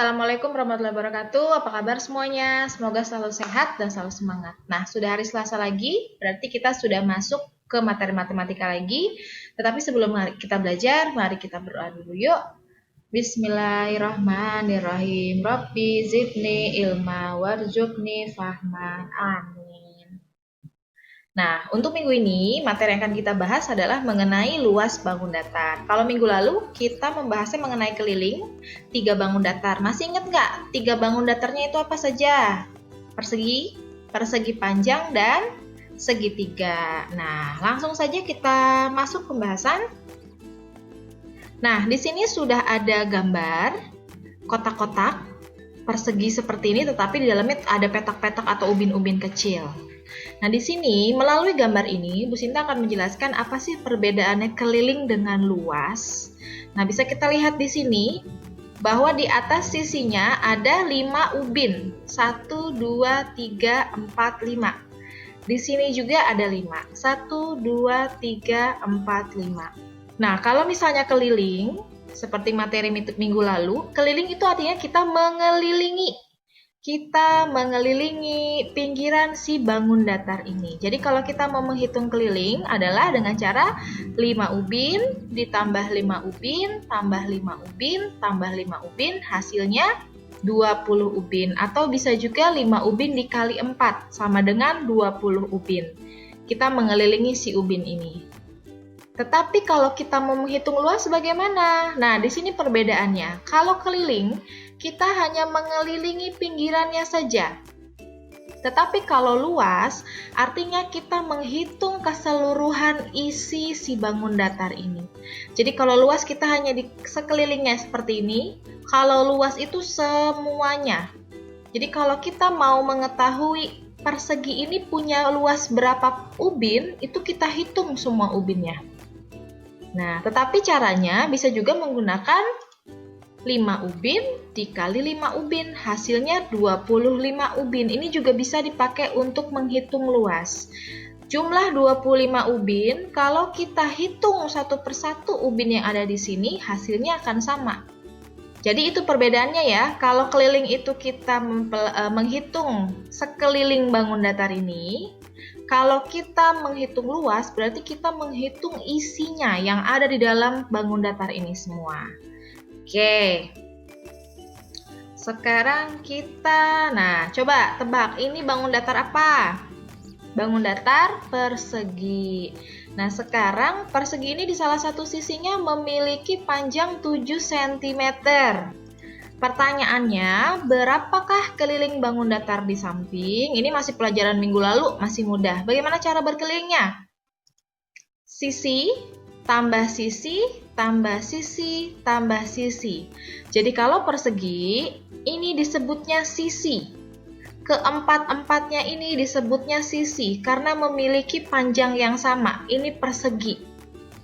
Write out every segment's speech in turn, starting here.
Assalamualaikum warahmatullahi wabarakatuh. Apa kabar semuanya? Semoga selalu sehat dan selalu semangat. Nah, sudah hari Selasa lagi, berarti kita sudah masuk ke materi matematika lagi. Tetapi sebelum kita belajar, mari kita berdoa dulu yuk. Bismillahirrahmanirrahim. Rabbi zidni ilma warzuqni fahman. Amin. Nah, untuk minggu ini, materi yang akan kita bahas adalah mengenai luas bangun datar. Kalau minggu lalu, kita membahasnya mengenai keliling, 3 bangun datar. Masih ingat nggak? 3 bangun datarnya itu apa saja? Persegi, persegi panjang, dan segitiga. Nah, langsung saja kita masuk pembahasan. Nah, di sini sudah ada gambar kotak-kotak persegi seperti ini, tetapi di dalamnya ada petak-petak atau ubin-ubin kecil. Nah, di sini melalui gambar ini, Bu Sinta akan menjelaskan apa sih perbedaannya keliling dengan luas. Nah, bisa kita lihat di sini bahwa di atas sisinya ada 5 ubin. 1, 2, 3, 4, 5. Di sini juga ada 5. 1, 2, 3, 4, 5. Nah, kalau misalnya keliling, seperti materi minggu lalu, keliling itu artinya kita mengelilingi pinggiran si bangun datar ini. Jadi kalau kita mau menghitung keliling adalah dengan cara 5 ubin ditambah 5 ubin tambah 5 ubin tambah 5 ubin, hasilnya 20 ubin. Atau bisa juga 5 ubin dikali 4 sama dengan 20 ubin. Kita mengelilingi si ubin ini. Tetapi kalau kita mau menghitung luas bagaimana? Nah, di sini perbedaannya. Kalau keliling, kita hanya mengelilingi pinggirannya saja. Tetapi kalau luas, artinya kita menghitung keseluruhan isi si bangun datar ini. Jadi kalau luas kita hanya di sekelilingnya seperti ini. Kalau luas itu semuanya. Jadi kalau kita mau mengetahui persegi ini punya luas berapa ubin, itu kita hitung semua ubinnya. Nah, tetapi caranya bisa juga menggunakan 5 ubin dikali 5 ubin, hasilnya 25 ubin. Ini juga bisa dipakai untuk menghitung luas. Jumlah 25 ubin, kalau kita hitung satu persatu ubin yang ada di sini, hasilnya akan sama. Jadi itu perbedaannya ya, kalau keliling itu kita menghitung sekeliling bangun datar ini. Kalau kita menghitung luas, berarti kita menghitung isinya yang ada di dalam bangun datar ini semua. Oke. Sekarang kita, coba tebak, ini bangun datar apa? Bangun datar persegi. Nah, sekarang persegi ini di salah satu sisinya memiliki panjang 7 cm. Pertanyaannya, berapakah keliling bangun datar di samping? Ini masih pelajaran minggu lalu, masih mudah. Bagaimana cara berkelilingnya? Sisi, tambah sisi, tambah sisi, tambah sisi. Jadi kalau persegi, ini disebutnya sisi. Keempat-empatnya ini disebutnya sisi, karena memiliki panjang yang sama. Ini persegi.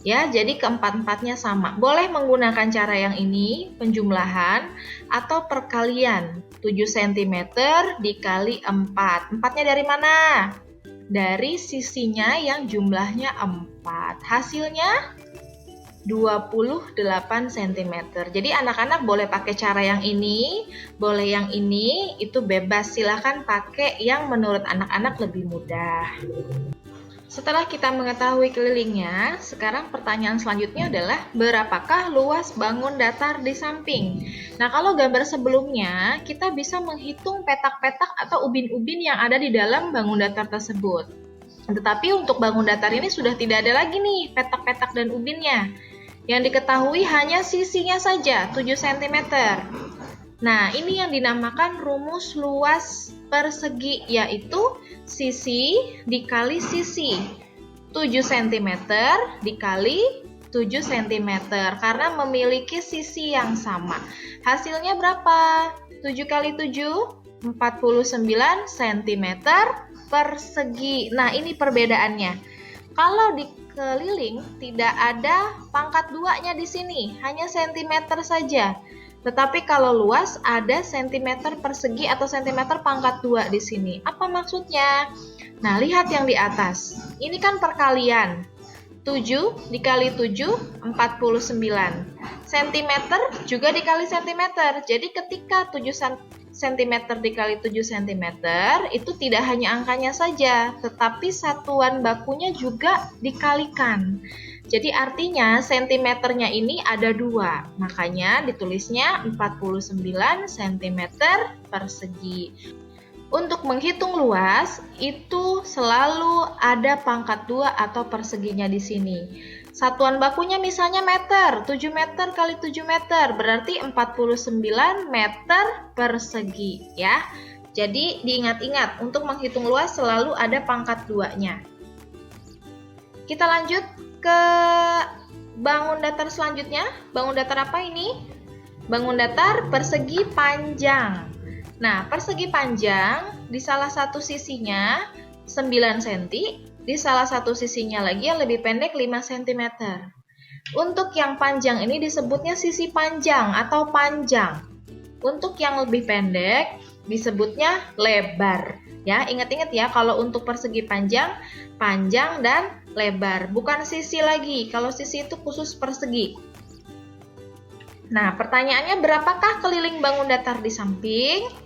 Ya, jadi keempat-empatnya sama. Boleh menggunakan cara yang ini, penjumlahan, atau perkalian. 7 cm dikali 4. 4-nya dari mana? Dari sisinya yang jumlahnya 4. Hasilnya 28 cm. Jadi anak-anak boleh pakai cara yang ini, boleh yang ini, itu bebas. Silahkan pakai yang menurut anak-anak lebih mudah. Setelah kita mengetahui kelilingnya, sekarang pertanyaan selanjutnya adalah berapakah luas bangun datar di samping? Nah, kalau gambar sebelumnya, kita bisa menghitung petak-petak atau ubin-ubin yang ada di dalam bangun datar tersebut. Tetapi untuk bangun datar ini sudah tidak ada lagi nih petak-petak dan ubinnya. Yang diketahui hanya sisinya saja, 7 cm. Nah, ini yang dinamakan rumus luas persegi, yaitu sisi dikali sisi. 7 cm dikali 7 cm, karena memiliki sisi yang sama. Hasilnya berapa? 7 kali 7, 49 cm persegi. Nah, ini perbedaannya. Kalau di keliling tidak ada pangkat 2-nya di sini, hanya cm saja. Tetapi kalau luas ada cm persegi atau cm pangkat 2 di sini. Apa maksudnya? Nah, lihat yang di atas. Ini kan perkalian. 7 dikali 7, 49. cm juga dikali cm. Jadi ketika 7 cm dikali 7 cm itu tidak hanya angkanya saja, tetapi satuan bakunya juga dikalikan. Jadi artinya sentimeternya ini ada 2, makanya ditulisnya 49 cm persegi. Untuk menghitung luas, itu selalu ada pangkat 2 atau perseginya di sini. Satuan bakunya misalnya meter, 7 meter kali 7 meter, berarti 49 meter persegi ya. Jadi diingat-ingat, untuk menghitung luas selalu ada pangkat 2-nya. Kita lanjut ke bangun datar selanjutnya. Bangun datar apa ini? Bangun datar persegi panjang. Nah, persegi panjang di salah satu sisinya 9 cm, di salah satu sisinya lagi yang lebih pendek 5 cm. Untuk yang panjang ini disebutnya sisi panjang atau panjang. Untuk yang lebih pendek disebutnya lebar. Ya, ingat-ingat ya, kalau untuk persegi panjang, panjang dan lebar, bukan sisi lagi. Kalau sisi itu khusus persegi. Nah, pertanyaannya berapakah keliling bangun datar di samping?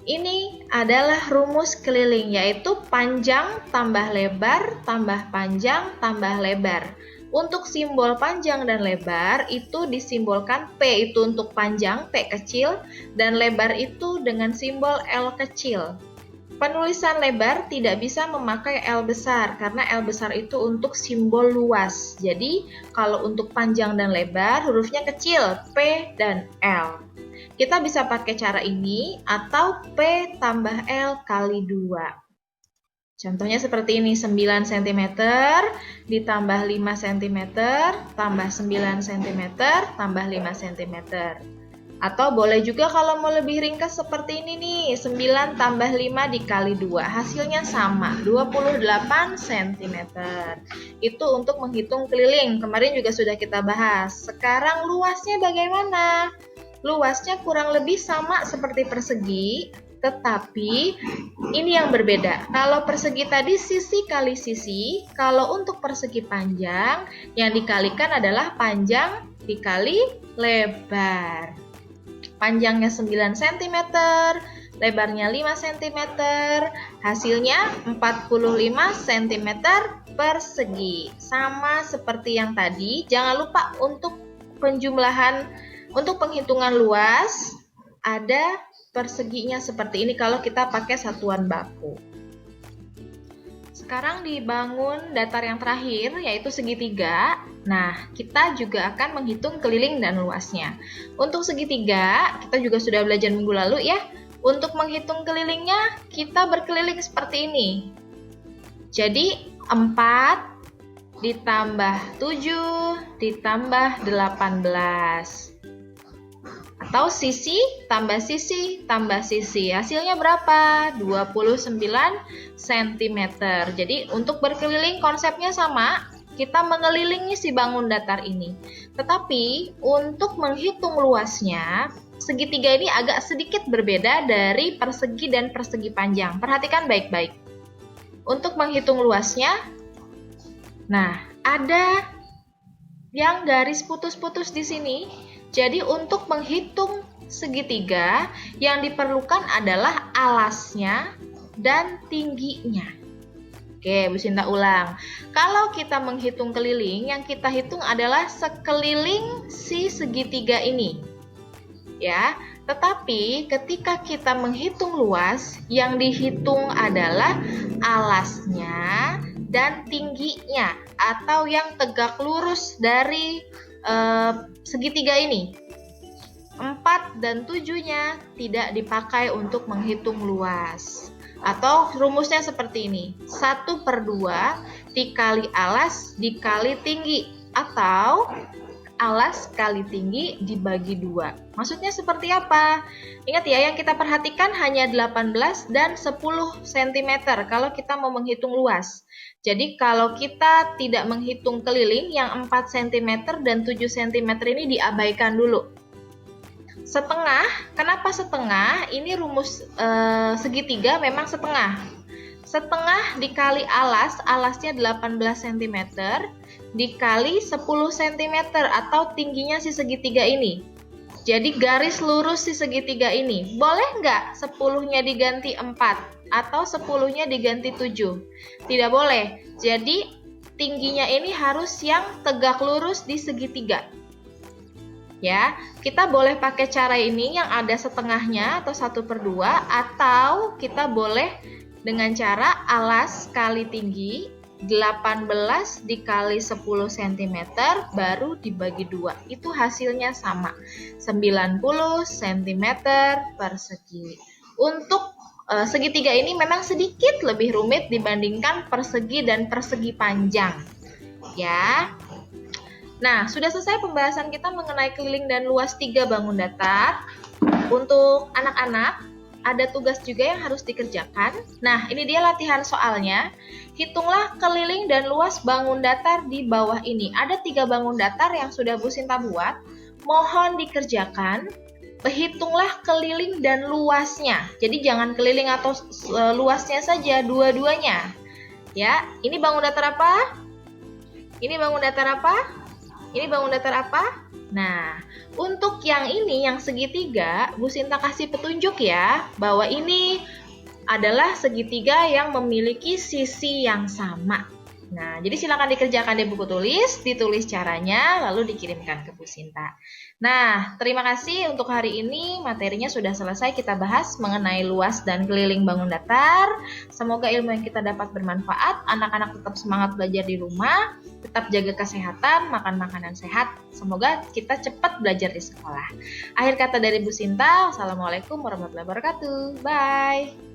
Ini adalah rumus keliling, yaitu panjang tambah lebar tambah panjang tambah lebar. Untuk simbol panjang dan lebar itu disimbolkan P itu untuk panjang, P kecil, dan lebar itu dengan simbol L kecil. Penulisan lebar tidak bisa memakai L besar, karena L besar itu untuk simbol luas. Jadi, kalau untuk panjang dan lebar, hurufnya kecil, P dan L. Kita bisa pakai cara ini, atau P tambah L kali 2. Contohnya seperti ini, 9 cm ditambah 5 cm, tambah 9 cm, tambah 5 cm. Atau boleh juga kalau mau lebih ringkas seperti ini nih, 9 tambah 5 dikali 2, hasilnya sama, 28 cm. Itu untuk menghitung keliling, kemarin juga sudah kita bahas. Sekarang luasnya bagaimana? Luasnya kurang lebih sama seperti persegi, tetapi ini yang berbeda. Kalau persegi tadi sisi kali sisi, kalau untuk persegi panjang, yang dikalikan adalah panjang dikali lebar. Panjangnya 9 cm, lebarnya 5 cm, hasilnya 45 cm persegi. Sama seperti yang tadi, jangan lupa untuk penjumlahan, untuk penghitungan luas, ada perseginya seperti ini kalau kita pakai satuan baku. Sekarang dibangun datar yang terakhir, yaitu segitiga. Nah, kita juga akan menghitung keliling dan luasnya. Untuk segitiga, kita juga sudah belajar minggu lalu ya. Untuk menghitung kelilingnya, kita berkeliling seperti ini. Jadi, 4 ditambah 7 ditambah 18. Atau sisi tambah sisi tambah sisi. Hasilnya berapa? 29 cm. Jadi untuk berkeliling konsepnya sama, kita mengelilingi si bangun datar ini. Tetapi untuk menghitung luasnya, segitiga ini agak sedikit berbeda dari persegi dan persegi panjang. Perhatikan baik-baik. Untuk menghitung luasnya, nah ada yang garis putus-putus di sini. Jadi untuk menghitung segitiga yang diperlukan adalah alasnya dan tingginya. Oke, Bu Sinta ulang. Kalau kita menghitung keliling, yang kita hitung adalah sekeliling si segitiga ini. Ya, tetapi ketika kita menghitung luas, yang dihitung adalah alasnya dan tingginya atau yang tegak lurus dari segitiga ini. 4 dan 7-nya tidak dipakai untuk menghitung luas. Atau rumusnya seperti ini, 1/2 dikali alas dikali tinggi, atau alas kali tinggi dibagi 2. Maksudnya seperti apa? Ingat ya, yang kita perhatikan hanya 18 dan 10 cm kalau kita mau menghitung luas. Jadi kalau kita tidak menghitung keliling, yang 4 cm dan 7 cm ini diabaikan dulu. Setengah, kenapa setengah? Ini rumus segitiga memang setengah. Setengah dikali alas, alasnya 18 cm, dikali 10 cm atau tingginya si segitiga ini. Jadi garis lurus si segitiga ini. Boleh nggak 10-nya diganti 4 atau 10-nya diganti 7? Tidak boleh. Jadi tingginya ini harus yang tegak lurus di segitiga. Ya, kita boleh pakai cara ini yang ada setengahnya atau 1/2, atau kita boleh dengan cara alas kali tinggi 18 dikali 10 cm baru dibagi 2. Itu hasilnya sama, 90 cm persegi. Untuk segitiga ini memang sedikit lebih rumit dibandingkan persegi dan persegi panjang. Ya. Nah, sudah selesai pembahasan kita mengenai keliling dan luas 3 bangun datar. Untuk anak-anak, ada tugas juga yang harus dikerjakan. Nah, ini dia latihan soalnya. Hitunglah keliling dan luas bangun datar di bawah ini. Ada 3 bangun datar yang sudah Bu Sinta buat. Mohon dikerjakan. Hitunglah keliling dan luasnya. Jadi jangan keliling atau luasnya saja, dua-duanya. Ya, ini bangun datar apa? Ini bangun datar apa? Ini bangun datar apa? Nah, untuk yang ini, yang segitiga, Bu Sinta kasih petunjuk ya, bahwa ini adalah segitiga yang memiliki sisi yang sama. Nah, jadi silakan dikerjakan di buku tulis, ditulis caranya, lalu dikirimkan ke Bu Sinta. Nah, terima kasih untuk hari ini, materinya sudah selesai kita bahas mengenai luas dan keliling bangun datar. Semoga ilmu yang kita dapat bermanfaat, anak-anak tetap semangat belajar di rumah, tetap jaga kesehatan, makan makanan sehat. Semoga kita cepat belajar di sekolah. Akhir kata dari Bu Sinta, wassalamualaikum warahmatullahi wabarakatuh. Bye!